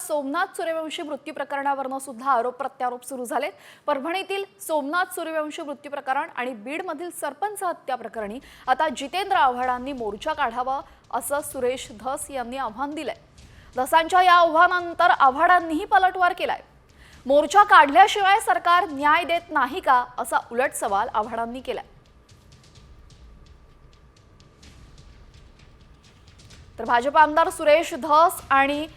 सोमनाथ सूर्यवंशी मृत्यू प्रकरणावरून सुद्धा आरोप प्रत्यारोप सुरू झाले। परभणीतील सोमनाथ सूर्यवंशी मृत्यू प्रकरण आणि बीडमधील सरपंच हत्या प्रकरणी आता जितेंद्र आव्हाडांनी मोर्चा काढावा असं सुरेश धस यांनी आव्हान दिलंय। धसांच्या या आव्हानानंतर आव्हाडांनीही पलटवार केलाय। मोर्चा काढल्याशिवाय सरकार न्याय देत नाही का असा उलट सवाल आव्हाडांनी केलाय। तर भाजप आमदार सुरेश धस आणि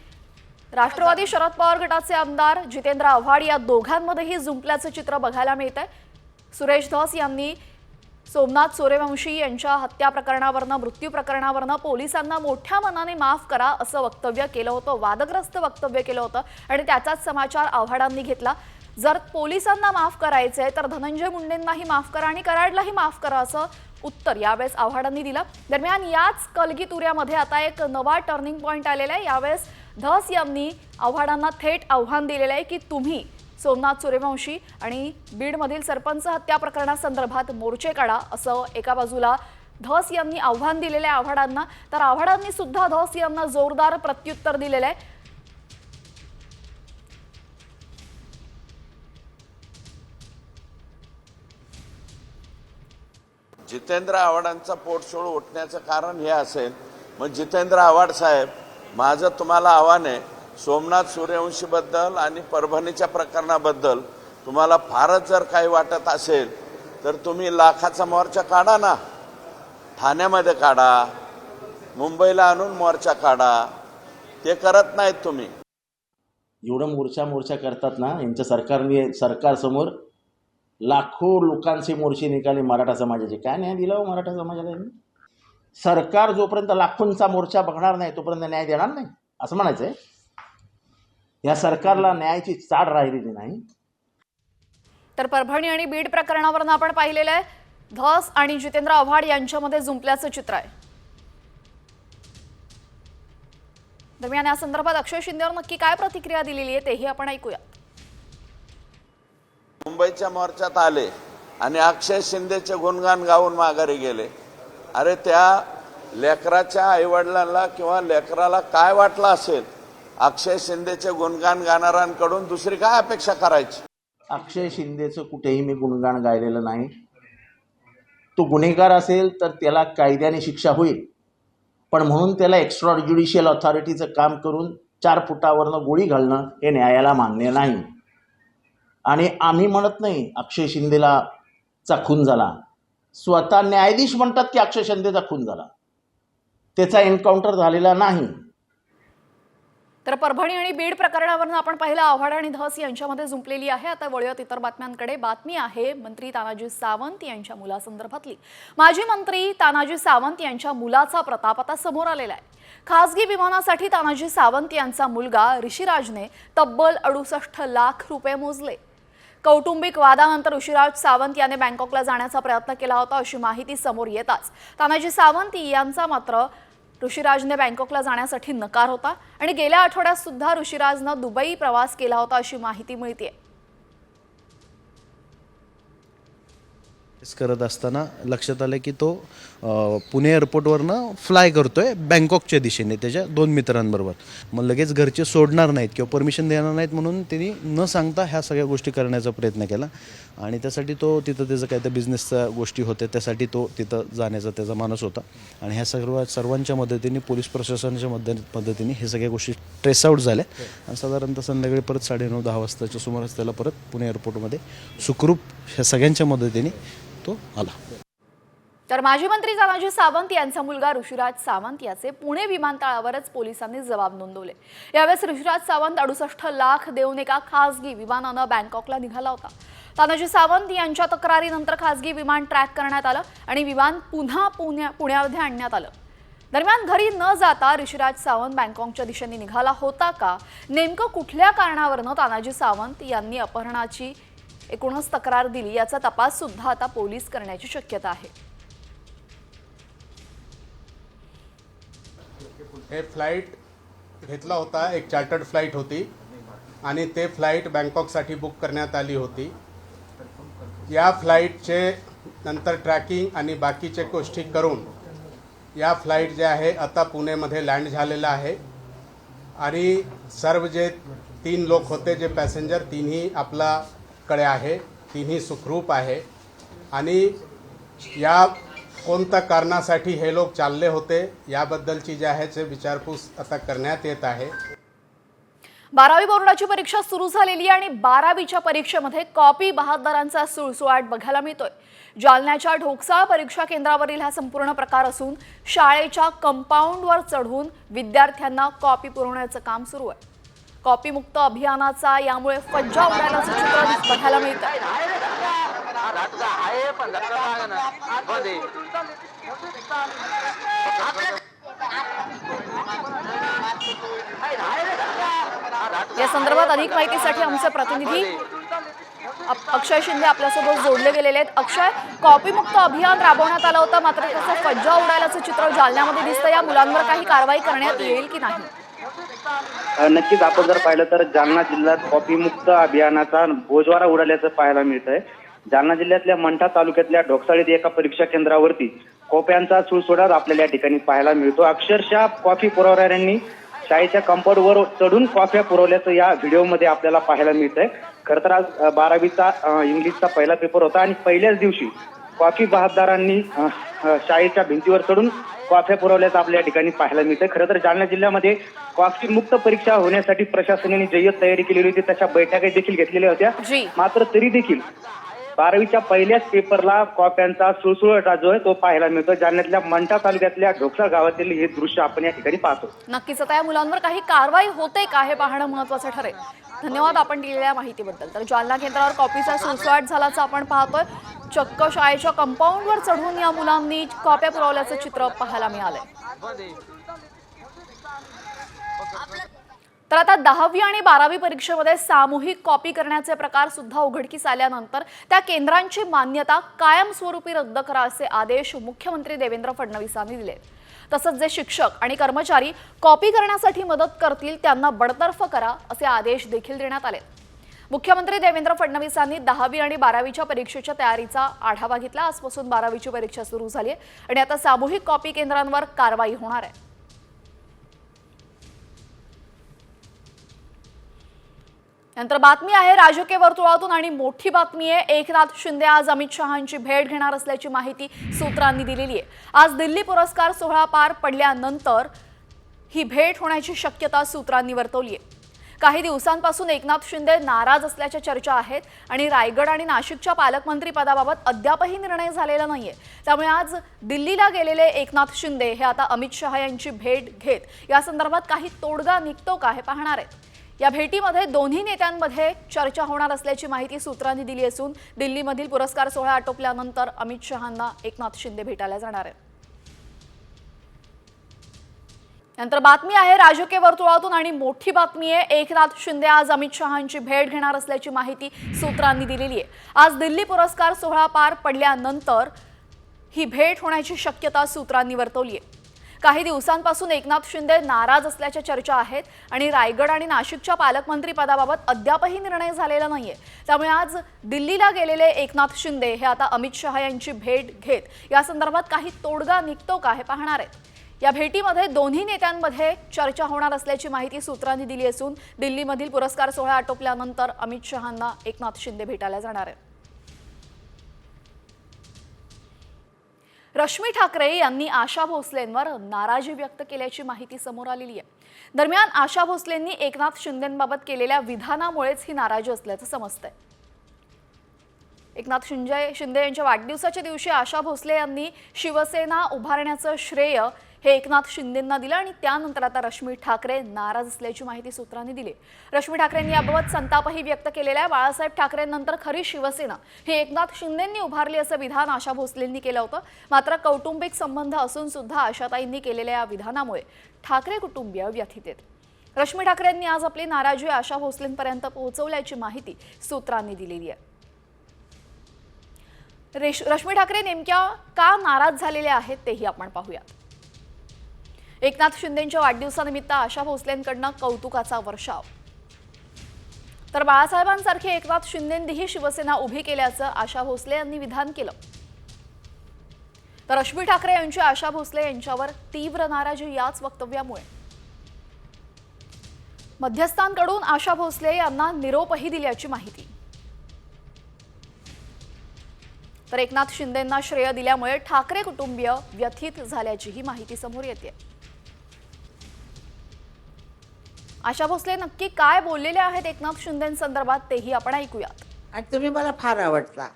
राष्ट्रवादी शरद पवार गटाचे आमदार जितेंद्र आव्हाड या दोघांमध्येही जुंपल्याचे चित्र बघायला मिळतंय। सुरेश धस यांनी सोमनाथ सूर्यवंशी यांच्या हत्या प्रकरणावरून मृत्यू प्रकरणावरून पोलिसांना मोठ्या मनाने माफ करा असं वक्तव्य केलं होतं, वादग्रस्त वक्तव्य केलं होतं आणि त्याचाच समाचार आव्हाडांनी घेतला। जर पोलिसांना माफ करायचंय तर धनंजय मुंडेंनाही माफ करा आणि कराडलाही माफ करा असं उत्तर यावेळेस आव्हाडांनी दिलं। दरम्यान याच कलगीतुऱ्यामध्ये आता एक नवा टर्निंग पॉइंट आलेला आहे। यावेळेस धस यांनी आव्हाडांना थेट आव्हान दिलेलं आहे की तुम्ही सोमनाथ सूर्यवंशी आणि बीडमधील सरपंच हत्या प्रकरणासंदर्भात मोर्चे काढा असं एका बाजूला धस यांनी आव्हान दिलेलं आहे आव्हाडांना, तर आव्हाडांनी सुद्धा धस यांना जोरदार प्रत्युत्तर दिलेलं आहे। जितेंद्र आव्हाडांचा पोटशोळ उठण्याचं कारण हे असेल, मग जितेंद्र आव्हाड साहेब, माझं तुम्हाला आव्हान आहे, सोमनाथ सूर्यवंशीबद्दल आणि परभणीच्या प्रकरणाबद्दल तुम्हाला फारच जर काही वाटत असेल तर तुम्ही लाखाचा मोर्चा काढा ना, ठाण्यामध्ये काढा, मुंबईला आणून मोर्चा काढा, ते करत नाहीत तुम्ही। एवढं मोर्चा करतात ना, यांच्या सरकारसमोर लाखो लोकांचे मोर्चे निघाले मराठा समाजाचे। काय न्याय दिला हो मराठा समाजाला? सरकार जोपर्यंत लाखोंचा मोर्चा बघणार नाही तोपर्यंत न्याय देणार नाही असं म्हणायचंय? या सरकारला न्यायाची चाड राहिलेली नाही। तर परभणी आणि बीड प्रकरणावरून आपण पाहिलेलं आहे धस आणि जितेंद्र आव्हाड यांच्यामध्ये जुंपल्याचं चित्र आहे। दरम्यान या संदर्भात अक्षय शिंदेवर नक्की काय प्रतिक्रिया दिलेली आहे तेही आपण ऐकूया। मुंबईच्या मोर्चात आले आणि अक्षय शिंदेचे गुणगान गाऊन माघारी गेले। अरे त्या लेकराच्या आईवडिलांना किंवा लेकराला काय वाटलं असेल? अक्षय शिंदेचे गुणगान गाणाऱ्यांकडून दुसरी काय अपेक्षा करायची? अक्षय शिंदेचं कुठेही मी गुणगान गायलेलं नाही। तो गुन्हेगार असेल तर त्याला कायद्याने शिक्षा होईल, पण म्हणून त्याला एक्स्ट्रा ज्युडिशियल अथॉरिटीचं काम करून 4 फुटावरनं गोळी घालणं हे न्यायाला मान्य नाही। आणि आम्ही म्हणत नाही अक्षय शिंदेला चा खून झाला, स्वतः न्यायाधीश म्हणतात की अक्षय शिंदेचा खून झाला, त्याचा एन्काउंटर झालेला नाही। तर परभणी आणि बीड प्रकरणावरून आपण पाहिलं आव्हाड आणि धस यांच्यामध्ये जुंपलेली आहे। आता वळूयात इतर बातम्यांकडे। बातमी आहे मंत्री तानाजी सावंत यांच्या मुलासंदर्भातली। माजी मंत्री तानाजी सावंत यांच्या मुलाचा प्रताप आता समोर आलेला आहे। खासगी विमानासाठी तानाजी सावंत यांचा मुलगा ऋषिराजने तब्बल 68 लाख रुपये मोजले। कौटुंबिक वादानंतर ऋषिराज सावंत याने बँकॉकला जाण्याचा प्रयत्न केला होता अशी माहिती समोर येताच तानाजी सावंत यांचा मात्र ऋषिराजने बँकॉकला जाण्यासाठी नकार होता आणि गेल्या आठवड्यात सुद्धा ऋषिराजने दुबई प्रवास केला होता अशी माहिती मिळते। करत असताना लक्षात आलं की तो पुणे एअरपोर्टवरनं फ्लाय करतोय बँकॉकच्या दिशेने त्याच्या 2 मित्रांबरोबर। मग लगेच घरचे सोडणार नाहीत किंवा परमिशन देणार नाहीत म्हणून त्यांनी न सांगता ह्या सगळ्या गोष्टी करण्याचा प्रयत्न केला आणि त्यासाठी तो तिथं त्याचं काय तर बिझनेसच्या गोष्टी होत्या त्यासाठी तो तिथं जाण्याचा त्याचा मानस होता आणि ह्या सर्वांच्या मदतीने पोलीस प्रशासनाच्या मदतीने हे सगळ्या गोष्टी ट्रेस आउट झाल्या आणि साधारणतः संध्याकाळी परत 9:30-10 वाजताच्या सुमारास त्याला परत पुणे एअरपोर्टमध्ये सुखरूप ह्या सगळ्यांच्या मदतीने तो आला। तर माजी मंत्री तानाजी सावंत यांचा मुलगा ऋषिराज सावंत याचे पुणे विमानतळावरच पोलिसांनी जबाब नोंदवले। यावेळेस ऋषिराज सावंत 68 लाख देऊन एका खासगी विमानानं बँकॉकला निघाला होता। तानाजी सावंत यांच्या तक्रारीनंतर खासगी विमान ट्रॅक करण्यात आलं आणि विमान पुन्हा पुण्यामध्ये आणण्यात आलं। दरम्यान घरी न जाता ऋषिराज सावंत बँकॉकच्या दिशेने निघाला होता का? नेमकं कुठल्या कारणावरून तानाजी सावंत यांनी अपहरणाची एकूणच तक्रार दिली याचा तपास सुद्धा आता पोलीस करण्याची शक्यता आहे। हे फ्लाइट घेतला होता, एक चार्टर्ड फ्लाइट होती आणि ते फ्लाइट बँकॉकसाठी बुक करण्यात आली होती। या फ्लाइटचे नंतर ट्रॅकिंग आणि बाकीचे गोष्टी करून या फ्लाइट जे आहे आता पुणेमध्ये लँड झालेला आहे आणि सर्व जे 3 लोक होते जे पॅसेंजर, तिन्ही आपल्याकडे आहे, तिन्ही सुखरूप आहे. आणि या कोणत्या कारणासाठी हे लोक चालले होते याबद्दलची जे आहे ते विचारपूस आता करण्यात येत आहे. 12वी बोर्डाची परीक्षा सुरू झालेली आहे आणि 12वीच्या परीक्षेमध्ये कॉपी बहादरांचा सुळसुळाट बघायला मिळतोय. जालन्याच्या ढोकसाळ परीक्षा केंद्रावरील हा संपूर्ण प्रकार असून शाळेच्या कंपाऊंडवर चढून विद्यार्थ्यांना कॉपी पुरवण्याचं काम सुरू आहे. कॉपी मुक्त अभियानाचा यामुळे फज्जा उडाल्याचं चित्र बघायला मिळतंय. या संदर्भात अधिक माहितीसाठी आमचे प्रतिनिधी अक्षय शिंदे आपल्यासोबत जोडले गेलेले आहेत. अक्षय, कॉपी मुक्त अभियान राबवण्यात आलं होतं, मात्र त्याचा फज्जा उडाल्याचं चित्र जालन्यामध्ये दिसतं. या मुलांवर काही कारवाई करण्यात येईल की नाही? नक्कीच आपण जर पाहिलं तर जालना जिल्ह्यात कॉपी मुक्त अभियानाचा बोजवारा उडाल्याचं पाहायला मिळतंय. जालना जिल्ह्यातल्या मंठा तालुक्यातल्या ढोकसाळीत एका परीक्षा केंद्रावरती कॉप्यांचा सुळसुळाट आपल्याला या ठिकाणी पाहायला मिळतो. अक्षरशः कॉफी पुरवणाऱ्यांनी शाळेच्या कंपाऊंडवर चढून कॉफ्या पुरवल्याचं या व्हिडिओमध्ये आपल्याला पाहायला मिळतंय. खरं तर आज 12वीचा इंग्लिशचा पहिला पेपर होता आणि पहिल्याच दिवशी कॉफी बहादरांनी शाळेच्या भिंतीवर चढून कॉफ्या पुरवल्याचं आपल्या या ठिकाणी पाहायला मिळतंय. खरं तर जालना जिल्ह्यामध्ये कॉफी मुक्त परीक्षा होण्यासाठी प्रशासनाने जय्यत तयारी केलेली होती, तशा बैठका देखील घेतलेल्या होत्या. मात्र तरी देखील 12वीच्या पहिल्याच पेपरला कॉफ्यांचा सुळसुळाट जो आहे तो पाहायला मिळतो. जालन्यातल्या मंठा तालुक्यातल्या ढोकसाळ गावातील हे दृश्य आपण या ठिकाणी पाहतो. नक्कीच आता या मुलांवर काही कारवाई होते का हे पाहणं महत्त्वाचं ठरेल. धन्यवाद आपण दिलेल्या माहितीबद्दल. तर जालना केंद्रावर कॉपीचा सुळसुळाट झाल्याचं आपण पाहतोय. चक्क शाळेच्या कंपाऊंडवर चढून या मुलांनी कॉप्या पुरवल्याचं चित्र पाहायला मिळालंय. तर आता 10वी आणि 12वी परीक्षेमध्ये सामूहिक कॉपी करण्याचे प्रकार सुद्धा उघडकीस आल्यानंतर त्या केंद्रांची मान्यता कायमस्वरूपी रद्द करा असे आदेश मुख्यमंत्री देवेंद्र फडणवीसांनी दिले. तसंच जे शिक्षक आणि कर्मचारी कॉपी करण्यासाठी मदत करतील त्यांना बडतर्फ करा असे आदेश देखील देण्यात आले. मुख्यमंत्री देवेंद्र फडणवीसांनी 10वी आणि 12वीच्या परीक्षेच्या तयारीचा आढावा घेतला. आजपासून 12वीची परीक्षा सुरू झाली आहे आणि आता सामूहिक कॉपी केंद्रांवर कारवाई होणार आहे. नंतर बातमी आहे राजकीय वर्तुळातून आणि मोठी बातमी आहे. एकनाथ शिंदे आज अमित शहांची भेट घेणार असल्याची माहिती सूत्रांनी दिलेली आहे. आज दिल्ली पुरस्कार सोहळा पार पडल्यानंतर ही भेट होण्याची शक्यता सूत्रांनी वर्तवली आहे. काही दिवसांपासून एकनाथ शिंदे नाराज असल्याच्या चर्चा आहेत आणि रायगड आणि नाशिकच्या पालकमंत्री पदाबाबत अद्यापही निर्णय झालेला नाहीये. त्यामुळे आज दिल्लीला गेलेले एकनाथ शिंदे हे आता अमित शहा यांची भेट घेत या संदर्भात काही तोडगा निघतो का हे पाहणार आहेत. या भेटीमध्ये दोन्ही नेत्यांमध्ये चर्चा होणार असल्याची माहिती सूत्रांनी दिली असून दिल्लीमधील पुरस्कार सोहळा आटोपल्यानंतर अमित शहांना एकनाथ शिंदे भेटायला जाणार आहेत. नंतर बातमी आहे राजकीय वर्तुळातून आणि मोठी बातमी आहे. एकनाथ शिंदे आज अमित शहांची भेट घेणार असल्याची माहिती सूत्रांनी दिलेली आहे. आज दिल्ली पुरस्कार सोहळा पार पडल्यानंतर ही भेट होण्याची शक्यता सूत्रांनी वर्तवली आहे. काही दिवसांपासून एकनाथ शिंदे नाराज असल्याच्या चर्चा आहेत आणि रायगड आणि नाशिकच्या पालकमंत्री पदाबाबत अद्यापही निर्णय झालेला नाहीये. त्यामुळे आज दिल्लीला गेलेले एकनाथ शिंदे हे आता अमित शहा यांची भेट घेत या संदर्भात काही तोडगा निघतो का हे पाहणार आहेत. या भेटीमध्ये दोन्ही नेत्यांमध्ये चर्चा होणार असल्याची माहिती सूत्रांनी दिली असून दिल्लीमधील पुरस्कार सोहळा आटोपल्यानंतर अमित शहांना एकनाथ शिंदे भेटायला जाणार आहेत. रश्मी ठाकरे यांनी आशा भोसलेंवर नाराजी व्यक्त केल्याची माहिती समोर आलेली आहे. दरम्यान आशा भोसलेंनी एकनाथ शिंदेंबाबत केलेल्या विधानामुळेच ही नाराजी असल्याचं समजतंय. एकनाथ शिंदे यांच्या वाढदिवसाच्या दिवशी आशा भोसले यांनी शिवसेना उभारण्याचं श्रेय हे एकनाथ शिंदेंना दिलं आणि त्यानंतर आता रश्मी ठाकरे नाराज असल्याची माहिती सूत्रांनी दिली. रश्मी ठाकरेंनी याबाबत संतापही व्यक्त केलेला आहे. बाळासाहेब ठाकरेंनंतर खरी शिवसेना हे एकनाथ शिंदेंनी उभारली असं विधान आशा भोसलेंनी केलं होतं. मात्र कौटुंबिक संबंध असून सुद्धा आशाताईंनी केलेल्या या विधानामुळे ठाकरे कुटुंबीय व्यथित आहेत. रश्मी ठाकरेंनी आज आपली नाराजी आशा भोसलेंपर्यंत पोहोचवल्याची माहिती सूत्रांनी दिलेली आहे. रश्मी ठाकरे नेमक्या का नाराज झालेले आहेत तेही आपण पाहूयात. एकनाथ शिंदेंच्या वाढदिवसानिमित्त आशा भोसलेंकडनं कौतुकाचा वर्षाव. तर बाळासाहेबांसारखे एकनाथ शिंदेंनीही शिवसेना उभी केल्याचं आशा भोसले यांनी विधान केलं. तर रश्मी ठाकरे यांची आशा भोसले यांच्यावर तीव्र नाराजी याच वक्तव्यामुळे. मध्यस्थांकडून आशा भोसले यांना निरोपही दिल्याची माहिती. तर एकनाथ शिंदेंना श्रेय दिल्यामुळे ठाकरे कुटुंबीय व्यथित झाल्याचीही माहिती समोर येते. आशा भोसले नक्की काय बोललेले आहेत एकनाथ शिंदेंसंदर्भात तेही आपण ऐकूयात. आणि तुम्ही मला फार आवडता.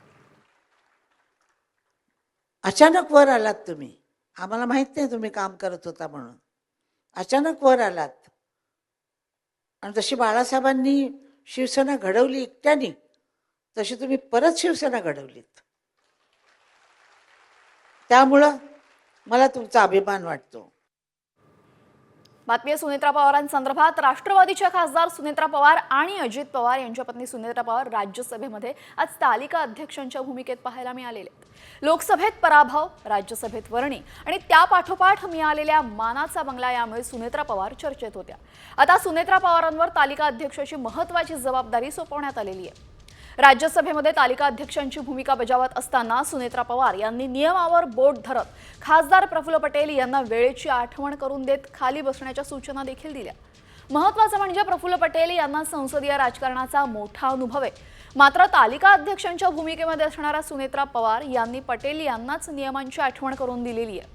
अचानक वर आलात तुम्ही, आम्हाला माहित नाही तुम्ही काम करत होता म्हणून. अचानक वर आलात आणि जशी बाळासाहेबांनी शिवसेना घडवली एकट्याने, तशी तुम्ही परत शिवसेना घडवलीत. त्यामुळं मला तुमचा अभिमान वाटतो. बातमी आहे सुनेत्रा पवारांसंदर्भात. राष्ट्रवादीच्या खासदार सुनेत्रा पवार आणि अजित पवार यांच्या पत्नी सुनेत्रा पवार राज्यसभेमध्ये आज तालिका अध्यक्षांच्या भूमिकेत पाहायला मिळालेले आहेत. लोकसभेत पराभव, राज्यसभेत वर्णी आणि त्यापाठोपाठ मिळालेल्या मानाचा बंगला यामुळे सुनेत्रा पवार चर्चेत होत्या. आता सुनेत्रा पवारांवर तालिका अध्यक्षाची महत्त्वाची जबाबदारी सोपवण्यात आलेली आहे. राज्यसभेमध्ये तालिका अध्यक्षांची भूमिका बजावत असताना सुनेत्रा पवार यांनी नियमावर बोट धरत खासदार प्रफुल्ल पटेल यांना वेळेची आठवण करून देत खाली बसण्याच्या सूचना देखील दिल्या. महत्त्वाचं म्हणजे प्रफुल्ल पटेल यांना संसदीय राजकारणाचा मोठा अनुभव आहे. मात्र तालिका अध्यक्षांच्या भूमिकेमध्ये असणाऱ्या सुनेत्रा पवार यांनी पटेल यांनाच नियमांची आठवण करून दिलेली आहे.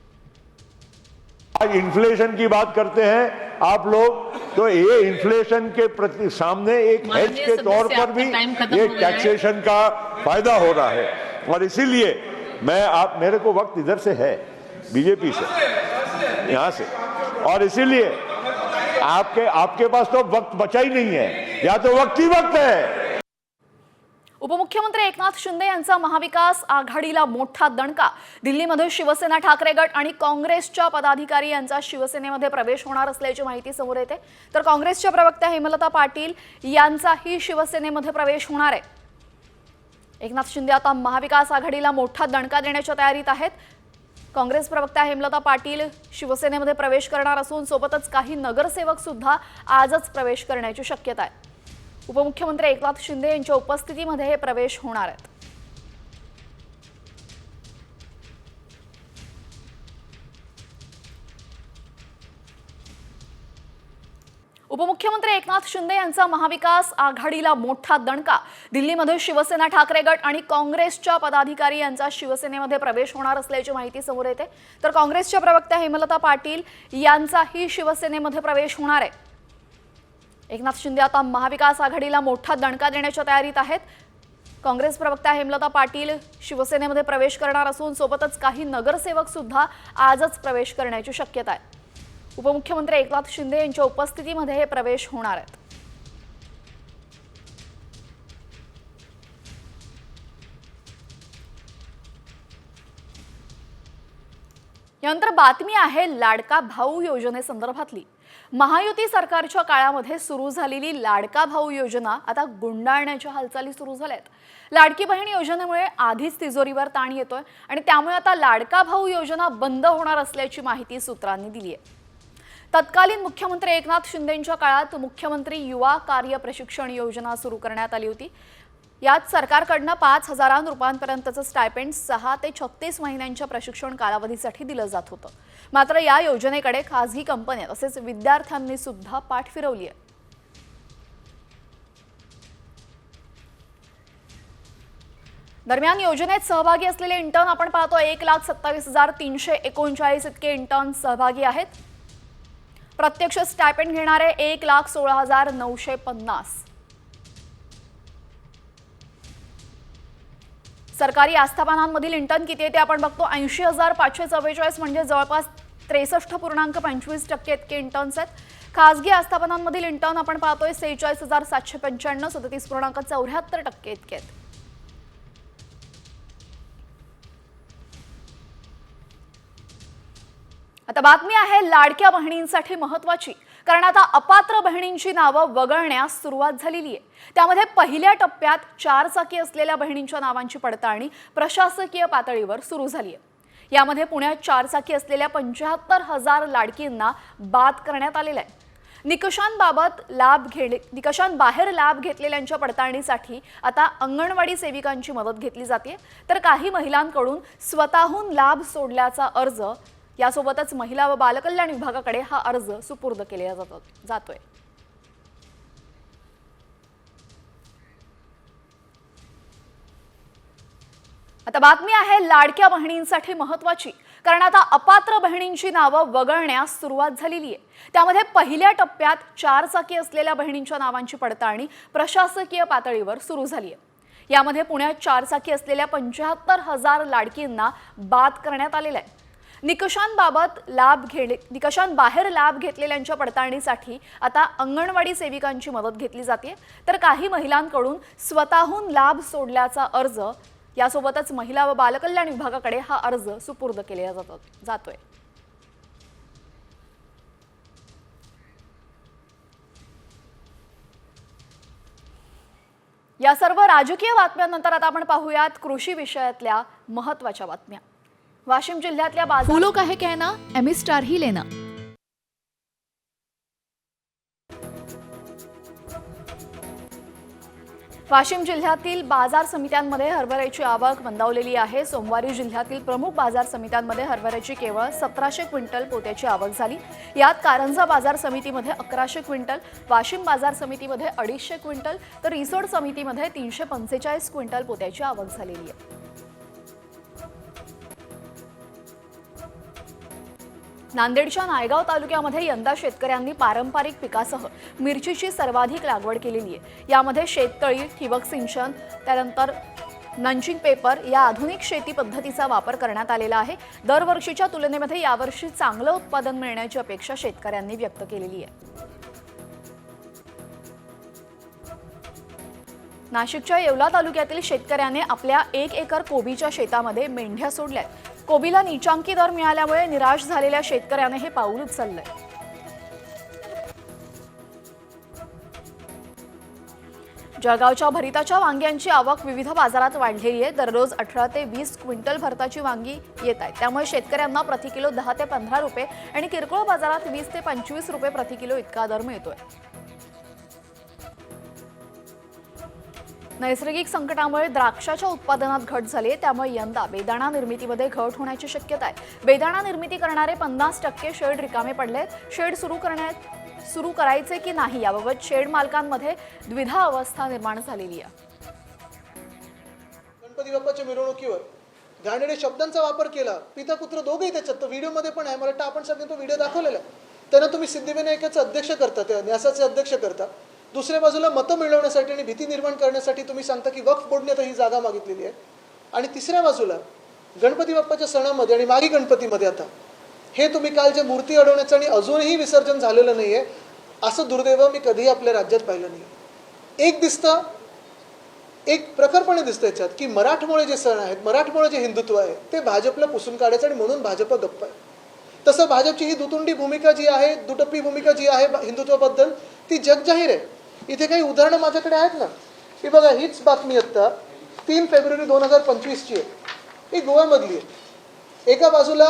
आज इन्फ्लेशन की बात करते हैं आप लोग, तो ये इन्फ्लेशन के प्रति सामने एक हेज के तौर पर भी ये टैक्सेशन का फायदा हो रहा है. और इसीलिए मेरे को वक्त इधर से है, बीजेपी से, यहाँ से, और इसीलिए आपके पास तो वक्त बचा ही नहीं है, या तो वक्त ही वक्त है. उपमुख्यमंत्री एकनाथ शिंदे यांचा महाविकास आघाडीला मोठा दणका. दिल्लीमध्ये शिवसेना ठाकरे गट आणि काँग्रेसच्या पदाधिकारी यांचा शिवसेनेमध्ये प्रवेश होणार असल्याची माहिती समोर येते. तर काँग्रेसच्या प्रवक्त्या हेमलता पाटील यांचाही शिवसेनेमध्ये प्रवेश होणार आहे. एकनाथ शिंदे आता महाविकास आघाडीला मोठा दणका देण्याच्या तयारीत आहेत. काँग्रेस प्रवक्त्या हेमलता पाटील शिवसेनेमध्ये प्रवेश करणार असून सोबतच काही नगरसेवक सुद्धा आजच प्रवेश करण्याची शक्यता आहे. उपमुख्यमंत्री एकनाथ शिंदे यांच्या उपस्थितीमध्ये हे प्रवेश होणार आहेत. उपमुख्यमंत्री एकनाथ शिंदे यांचा महाविकास आघाडीला मोठा दणका. दिल्लीमध्ये शिवसेना ठाकरे गट आणि काँग्रेसच्या पदाधिकारी यांचा शिवसेनेमध्ये प्रवेश होणार असल्याची माहिती समोर येते. तर काँग्रेसच्या प्रवक्त्या हेमलता पाटील यांचाही शिवसेनेमध्ये प्रवेश होणार आहे. एकनाथ शिंदे आता महाविकास आघाडीला मोठा दणका देण्याच्या तयारीत आहेत. काँग्रेस प्रवक्त्या हेमलता पाटील शिवसेनेमध्ये प्रवेश करणार असून सोबतच काही नगरसेवक सुद्धा आजच प्रवेश करण्याची शक्यता आहे. उपमुख्यमंत्री एकनाथ शिंदे यांच्या उपस्थितीमध्ये हे प्रवेश होणार आहेत. यानंतर बातमी आहे लाडका भाऊ योजनेसंदर्भातली. महायुती सरकारच्या काळामध्ये सुरू झालेली लाडका भाऊ योजना आता गुंडाळण्याच्या हालचाली सुरू झाल्यात. लाडकी बहीण योजनेमुळे आधीच तिजोरीवर ताण येतोय आणि त्यामुळे आता लाडका भाऊ योजना बंद होणार असल्याची माहिती सूत्रांनी दिली आहे. तत्कालीन मुख्यमंत्री एकनाथ शिंदेंच्या काळात मुख्यमंत्री युवा कार्य प्रशिक्षण योजना सुरू करण्यात आली होती. यात सरकारकडनं 5,000 रुपयांपर्यंतचं स्टायपेंड 6 ते 36 महिन्यांच्या प्रशिक्षण कालावधीसाठी दिलं जात होतं. मात्र या योजनेकडे खासगी कंपन्या तसेच विद्यार्थ्यांनी सुद्धा पाठ फिरवली आहे. दरम्यान योजनेत सहभागी असलेले इंटर्न आपण पाहतो 1,27,339 इतके इंटर्न सहभागी आहेत. प्रत्यक्ष स्टायपेंड घेणारे 1,16,950. सरकारी आस्थापनांमधील इंटर्न किती आहे ते आपण बघतो. 80,544 म्हणजे जवळपास 63.25% इतके इंटर्न्स आहेत. खासगी आस्थापनांमधील इंटर्न आपण पाहतोय 46,795 37.74% इतके आहेत. आता बातमी आहे लाडक्या बहिणींसाठी महत्त्वाची. कारण आता अपात्र बहिणींची नावं वगळण्यास सुरुवात झालेली आहे. त्यामध्ये पहिल्या टप्प्यात 4 चाकी असलेल्या बहिणींच्या नावांची पडताळणी प्रशासकीय पातळीवर सुरू झाली आहे. यामध्ये पुण्यात 4 चाकी असलेल्या 75,000 लाडकींना बाद करण्यात आलेलं आहे. निकषांबाहेर लाभ घेतलेल्यांच्या पडताळणीसाठी आता अंगणवाडी सेविकांची मदत घेतली जाते. तर काही महिलांकडून स्वतःहून लाभ सोडल्याचा अर्ज यासोबतच महिला व बालकल्याण विभागाकडे हा अर्ज सुपूर्द केला जातोय. आता बातमी आहे लाडक्या बहिणींसाठी महत्त्वाची, कारण आता अपात्र बहिणींची नावं वगळण्यास सुरुवात झालेली आहे। त्यामध्ये पहिल्या टप्प्यात 4 चाकी असलेल्या बहिणींच्या नावांची पडताळणी प्रशासकीय पातळीवर सुरू झाली आहे। यामध्ये पुण्यात 4 चाकी असलेल्या 75,000 लाडकींना बाद करण्यात आलेलं आहे। निकषांबाहेर लाभ घेतलेल्यांच्या पडताळणीसाठी आता अंगणवाडी सेविकांची मदत घेतली जाते, तर काही महिलांकडून स्वतःहून लाभ सोडल्याचा अर्ज, यासोबतच महिला व बालकल्याण विभागाकडे हा अर्ज सुपूर्द केला जातोय। या सर्व राजकीय बातम्यांनंतर आता आपण पाहूयात कृषी विषयातल्या महत्त्वाच्या बातम्या। वाशिम जिल्ह्यातल्या बाजार फूलों का है कहना, एमी स्टार ही लेना। वाशिम जिल्ह्यातील बाजार समित्यांमध्ये हरभऱ्याची आवक मंदावलेली आहे। सोमवारी जिल्ह्यातील प्रमुख बाजार समित्यांमध्ये हरभऱ्याची केवळ 1700 क्विंटल पोत्याची आवक झाली। यात कारंजा बाजार समितीमध्ये 1100 क्विंटल, वाशिम बाजार समितीमध्ये 250 क्विंटल, तर रिसोड समितीमध्ये 345 क्विंटल पोत्याची आवक झालेली आहे। नांदेडच्या नायगाव तालुक्यामध्ये यंदा शेतकऱ्यांनी पारंपरिक पिकासह मिरचीची सर्वाधिक लागवड केलेली आहे। यामध्ये शेततळी, ठिबक सिंचन, त्यानंतर नंचिंग पेपर या आधुनिक शेती पद्धतीचा वापर करण्यात आलेला आहे। दरवर्षीच्या तुलनेमध्ये यावर्षी चांगलं उत्पादन मिळण्याची अपेक्षा शेतकऱ्यांनी व्यक्त केलेली आहे। नाशिकच्या येवला तालुक्यातील शेतकऱ्याने आपल्या 1 एकर कोबीच्या शेतामध्ये मेंढ्या सोडल्यात। कोबीला नीचांकी दर मिळाल्यामुळे निराश झालेल्या शेतकऱ्याने हे पाऊल उचललंय। जळगावच्या भरिताच्या वांग्यांची आवक विविध बाजारात वाढलेली आहे। दररोज 18 ते 20 क्विंटल भरताची वांगी येत आहेत। त्यामुळे शेतकऱ्यांना प्रति किलो 10 ते 15 रुपये आणि किरकोळ बाजारात 20 ते 25 रुपये प्रति किलो इतका दर मिळतोय। नैसर्गिक संकटामुळे द्राक्षाच्या उत्पादनात घट झाली, त्यामुळे यंदा बेदाणा निर्मितीमध्ये घट होण्याची शक्यता आहे। बेदाणा निर्मिती करणारे 50% शेड रिकामे पडलेत। शेड सुरू करायचे की नाही याबाबत शेड मालकांमध्ये द्विधा अवस्था निर्माण झालेली आहे। गणपती बाप्पाच्या मिरवणुकीवर घाणेरड्या शब्दांचा वापर केला, पिता पुत्र दोघेही त्याच्यात, तो व्हिडिओमध्ये पण आहे, मला वाटतं आपण सगळ्यांनी तो व्हिडिओ दाखवलेला आहे। त्यांना तुम्ही सिद्धिविनायकाचे अध्यक्ष करता, त्या न्यासाचे अध्यक्ष करता। दुसऱ्या बाजूला मतं मिळवण्यासाठी आणि भीती निर्माण करण्यासाठी तुम्ही सांगता की वक्फ बोर्डने आता ही जागा मागितलेली आहे। आणि तिसऱ्या बाजूला गणपती बाप्पाच्या सणामध्ये आणि मागी गणपतीमध्ये आता हे तुम्ही काल जे मूर्ती अडवण्याचं आणि अजूनही विसर्जन झालेलं नाही आहे, असं दुर्दैव मी कधीही आपल्या राज्यात पाहिलं नाही। एक प्रखरपणे दिसतं याच्यात की मराठमोळे जे सण आहेत, मराठमोळे जे हिंदुत्व आहे ते भाजपला पुसून काढायचं आणि म्हणून भाजप गप्प आहे। तसं भाजपची ही दुतुंडी भूमिका जी आहे, दुटप्पी भूमिका जी आहे हिंदुत्वाबद्दल, ती जगजाहीर आहे। इथे काही उदाहरणं माझ्याकडे आहेत ना, की बघा हीच बातमी आत्ता 3 फेब्रुवारी 2025ची आहे, ही गोव्यामधली आहे। एका बाजूला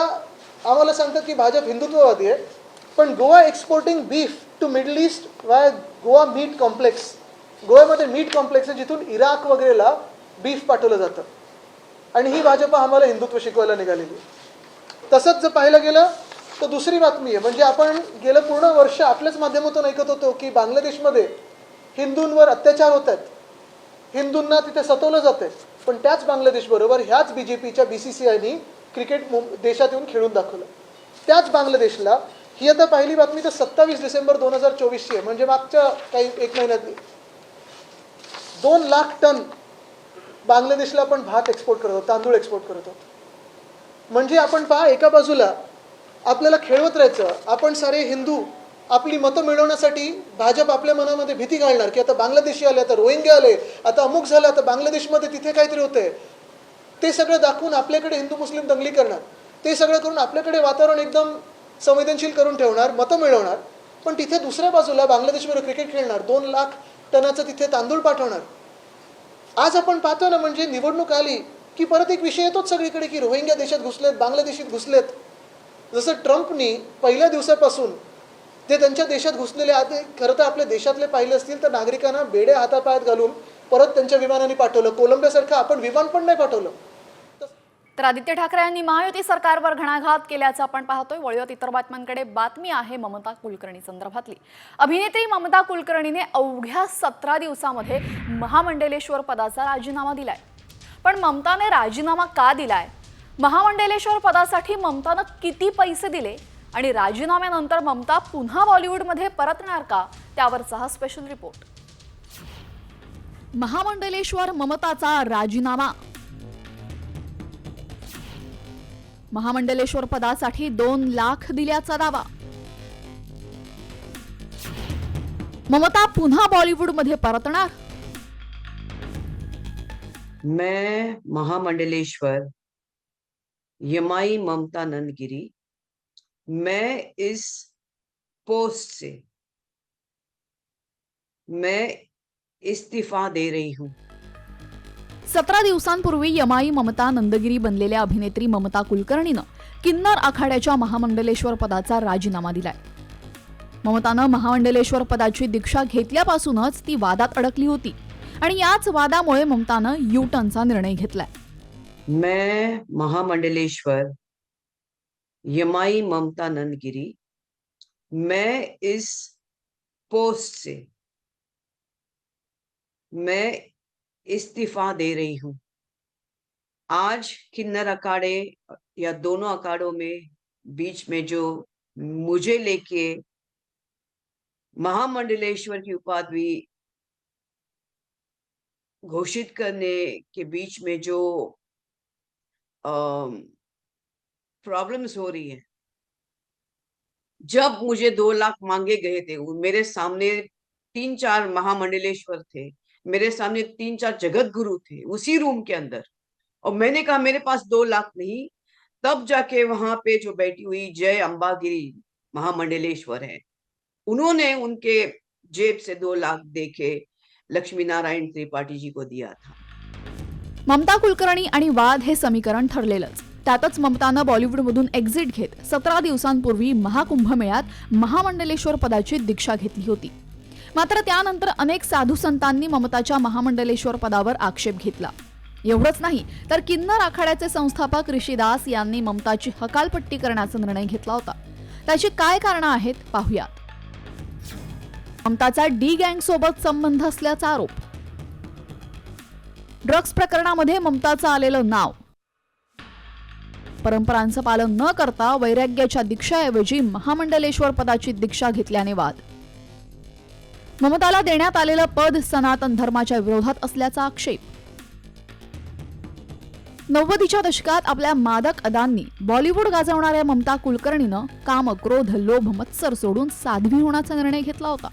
आम्हाला सांगतात की भाजप हिंदुत्ववादी आहे, पण Goa exporting beef to Middle East why Goa meat complex. गोव्यामध्ये मीट कॉम्प्लेक्स आहे जिथून इराक वगैरेला बीफ पाठवलं जातं, आणि ही भाजप आम्हाला हिंदुत्व शिकवायला निघालेली आहे। तसंच जर पाहायला गेलं तर दुसरी बातमी आहे, म्हणजे आपण गेलं पूर्ण वर्ष आपल्याच माध्यमातून ऐकत होतो की बांगलादेशमध्ये हिंदूंवर अत्याचार होत आहेत, हिंदूंना तिथे सतवलं जातंय, पण त्याच बांगलादेशबरोबर ह्याच बीजेपीच्या BCCIनी क्रिकेट देशात येऊन खेळून दाखवलं। त्याच बांगलादेशला ही आता पहिली बातमी तर 27 डिसेंबर 2024ची आहे, म्हणजे मागच्या काही 1 महिन्यातली 2 लाख टन बांगलादेशला आपण भात एक्सपोर्ट करत आहोत, तांदूळ एक्सपोर्ट करत आहोत। म्हणजे आपण पहा, एका बाजूला आपल्याला खेळवत राहायचं, आपण सारे हिंदू आपली मतं मिळवण्यासाठी भाजप आपल्या मनामध्ये भीती घालणार की आता बांगलादेशी आले, आता रोहिंग्या आले, आता अमुक झालं, आता बांगलादेशमध्ये तिथे काहीतरी होतंय, ते सगळं दाखवून आपल्याकडे हिंदू मुस्लिम दंगली करणार, ते सगळं करून आपल्याकडे वातावरण एकदम संवेदनशील करून ठेवणार, मतं मिळवणार, पण तिथे दुसऱ्या बाजूला बांगलादेशमध्ये क्रिकेट खेळणार, 2 लाख टनाचं तिथे तांदूळ पाठवणार। आज आपण पाहतो ना, म्हणजे निवडणूक आली की परत एक विषय येतोच सगळीकडे की रोहिंग्या देशात घुसलेत, बांगलादेशात घुसलेत। जसं ट्रम्पनी पहिल्या दिवसापासून ते त्यांच्या देशात घुसलेले आधी खरं तर आपल्या देशातले पाहिले असतील तर नागरिकांना बेड्या हातापायात घालून परत त्यांच्या विमानाने पाठवलं। कोलंबियासारखं आपण विमान पण नाही पाठवलं। तर आदित्य ठाकरे यांनी महायुती सरकारवर घणाघात केल्याचं आपण पाहतोय। वळूयात इतर बातम्यांकडे। बातमी आहे ममता कुलकर्णी संदर्भातली। अभिनेत्री ममता कुलकर्णीने अवघ्या 17 दिवसामध्ये महामंडलेश्वर पदाचा राजीनामा दिलाय। पण ममताने राजीनामा का दिलाय? महामंडलेश्वर पदासाठी ममतानं किती पैसे दिले आणि राजीनाम्यानंतर ममता पुन्हा बॉलिवूडमध्ये परतणार का, त्यावरचा हा स्पेशल रिपोर्ट. महामंडलेश्वर ममताचा राजीनामा. महामंडलेश्वर पदासाठी 2 लाख दिल्याचा दावा. ममता पुन्हा बॉलिवूडमध्ये परतणार. मैं महामंडलेश्वर यमाई ममता नंदगिरी, मैं इस पोस्ट से मैं इस्तीफा दे रही हूं. 17 दिवसांपूर्वी यमाई ममता नंदगिरी बनलेल्या अभिनेत्री ममता कुलकर्णीनं किन्नर आखाड्याच्या महामंडलेश्वर पदाचा राजीनामा दिलाय. ममतानं महामंडलेश्वर पदाची दीक्षा घेतल्यापासूनच ती वादात अडकली होती आणि याच वादामुळे ममतानं यू टर्नचा निर्णय घेतलाय. मैं महामंडलेश्वर यमाई ममता नंदगिरी, मैं इस पोस्ट से मैं इस्तीफा दे रही हूं. आज किन्नर अखाड़े या दोनों अखाड़ों में बीच में जो मुझे लेके महामंडलेश्वर की उपाधि घोषित करने के बीच में जो प्रॉब्लम्स हो रही है, जब मुझे 2 लाख मांगे गए थे, मेरे सामने 3-4 महामंडलेश्वर थे, मेरे सामने 3-4 जगत गुरु थे उसी रूम के अंदर, और मैंने कहा मेरे पास 2 लाख नहीं. तब जाके वहां पे जो बैठी हुई जय अंबागिरी महामंडलेश्वर है, उन्होंने उनके जेब से 2 लाख देके लक्ष्मी नारायण त्रिपाठी जी को दिया था. ममता कुलकर्णी आणि वाद हे समीकरण ठरलेलंच. त्यातच ममतानं बॉलिवूडमधून एक्झिट घेत 17 दिवसांपूर्वी महाकुंभमेळ्यात महामंडलेश्वर पदाची दीक्षा घेतली होती. मात्र त्यानंतर अनेक साधू संतांनी ममताच्या महामंडलेश्वर पदावर आक्षेप घेतला. एवढंच नाही तर किन्नर आखाड्याचे संस्थापक ऋषिदास यांनी ममताची हकालपट्टी करण्याचा निर्णय घेतला होता. त्याची काय कारणं आहेत पाहूयात. ममताचा डी गँग सोबत संबंध असल्याचा आरोप. ड्रग्ज प्रकरणामध्ये ममताचं आलेलं नाव. परंपरांचं पालन न करता वैराग्याच्या दीक्षाऐवजी महामंडलेश्वर पदाची दीक्षा घेतल्याने वाद. ममताला देण्यात आलेलं पद सनातन धर्माच्या विरोधात असल्याचा आक्षेप. 90च्या दशकात आपल्या मादक अदांनी बॉलिवूड गाजवणाऱ्या ममता कुलकर्णीनं काम, क्रोध, लोभ, मत्सर सोडून साध्वी होण्याचा निर्णय घेतला होता.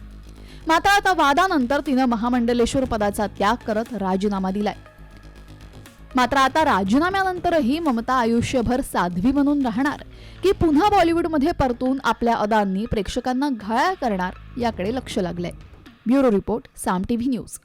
मात्र आता वादानंतर तिनं महामंडलेश्वर पदाचा त्याग करत राजीनामा दिलाय. मात्र आता राजीनाम्यानंतरही ममता आयुष्यभर साध्वी बनून राहणार की पुन्हा बॉलिवूडमध्ये परतून आपल्या अदांनी प्रेक्षकांना घायाळ करणार याकडे लक्ष लागलंय. ब्युरो रिपोर्ट, साम टीव्ही न्यूज.